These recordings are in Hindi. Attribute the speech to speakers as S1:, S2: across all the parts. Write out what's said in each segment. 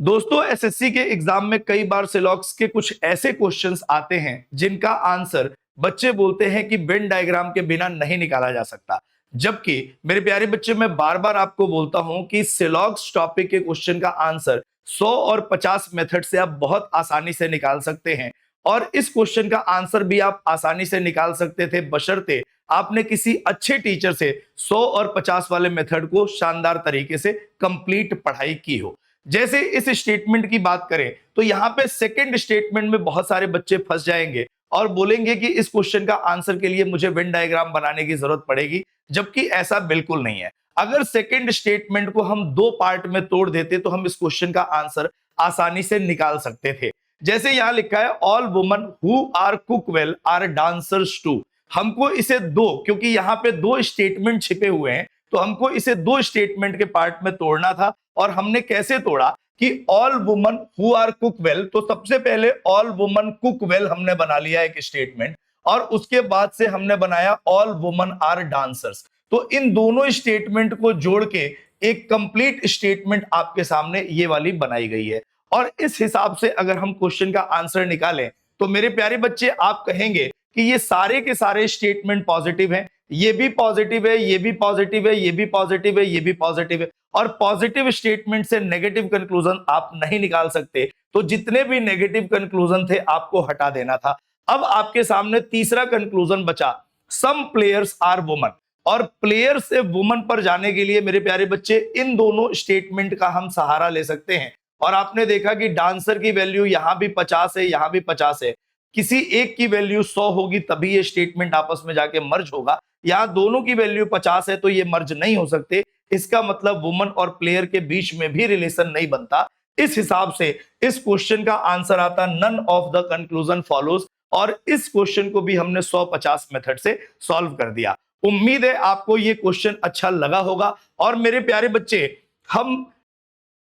S1: दोस्तों, एसएससी के एग्जाम में कई बार सिलॉक्स के कुछ ऐसे क्वेश्चंस आते हैं जिनका आंसर बच्चे बोलते हैं कि वेन डायग्राम के बिना नहीं निकाला जा सकता। जबकि मेरे प्यारे बच्चे, मैं बार बार आपको बोलता हूं कि सिलॉक्स टॉपिक के क्वेश्चन का आंसर 100 और 50 मेथड से आप बहुत आसानी से निकाल सकते हैं। और इस क्वेश्चन का आंसर भी आप आसानी से निकाल सकते थे बशर्ते आपने किसी अच्छे टीचर से 100 और 50 वाले मेथड को शानदार तरीके से कंप्लीट पढ़ाई की हो। जैसे इस स्टेटमेंट की बात करें तो यहां पे सेकंड स्टेटमेंट में बहुत सारे बच्चे फंस जाएंगे और बोलेंगे कि इस क्वेश्चन का आंसर के लिए मुझे वेन डायग्राम बनाने की जरूरत पड़ेगी, जबकि ऐसा बिल्कुल नहीं है। अगर सेकंड स्टेटमेंट को हम दो पार्ट में तोड़ देते तो हम इस क्वेश्चन का आंसर आसानी से निकाल सकते थे। जैसे यहां लिखा है, all woman who are cook well are dancers too. हमको इसे दो, क्योंकि यहां पे दो स्टेटमेंट छिपे हुए हैं, तो हमको इसे दो स्टेटमेंट के पार्ट में तोड़ना था। और हमने कैसे तोड़ा कि all woman who are cook well, तो सबसे पहले ऑल वुमन कुक वेल हमने बना लिया एक स्टेटमेंट, और उसके बाद से हमने बनाया ऑल वुमन आर डांसर्स। तो इन दोनों स्टेटमेंट को जोड़ के एक कंप्लीट स्टेटमेंट आपके सामने ये वाली बनाई गई है। और इस हिसाब से अगर हम क्वेश्चन का आंसर निकालें तो मेरे प्यारे बच्चे, आप कहेंगे कि ये सारे के सारे स्टेटमेंट पॉजिटिव हैं, ये भी पॉजिटिव है, ये भी पॉजिटिव है, ये भी पॉजिटिव है, ये भी पॉजिटिव है। और पॉजिटिव स्टेटमेंट से नेगेटिव कंक्लूजन आप नहीं निकाल सकते, तो जितने भी नेगेटिव कंक्लूजन थे आपको हटा देना था। अब आपके सामने तीसरा कंक्लूजन बचा, सम प्लेयर्स आर वुमन। और प्लेयर से वुमन पर जाने के लिए मेरे प्यारे बच्चे इन दोनों स्टेटमेंट का हम सहारा ले सकते हैं। और आपने देखा कि डांसर की वैल्यू यहां भी 50 है, यहां भी 50 है, किसी एक की वैल्यू 100 होगी तभी ये स्टेटमेंट आपस में जाके मर्ज होगा। यहां दोनों की वैल्यू 50 है तो ये मर्ज नहीं हो सकते। इसका मतलब वुमन और प्लेयर के बीच में भी रिलेशन नहीं बनता। इस हिसाब से इस क्वेश्चन का आंसर आता none of the conclusion follows. और इस क्वेश्चन को भी हमने 100-50 मेथड से सॉल्व कर दिया। उम्मीद है आपको ये क्वेश्चन अच्छा लगा होगा। और मेरे प्यारे बच्चे, हम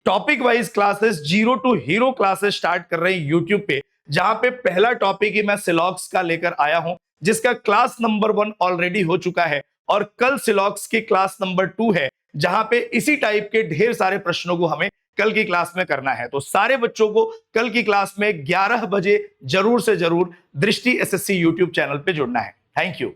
S1: topic wise classes zero to hero classes start कर रहे हैं यूट्यूब पे, जहां पे पहला टॉपिक ही मैं सिलॉक्स का लेकर आया हूं, जिसका क्लास नंबर 1 ऑलरेडी हो चुका है। और कल सिलॉक्स की क्लास नंबर 2 है, जहां पे इसी टाइप के ढेर सारे प्रश्नों को हमें कल की क्लास में करना है। तो सारे बच्चों को कल की क्लास में 11 बजे जरूर से जरूर दृष्टि एसएससी यूट्यूब चैनल पे जुड़ना है। Thank you.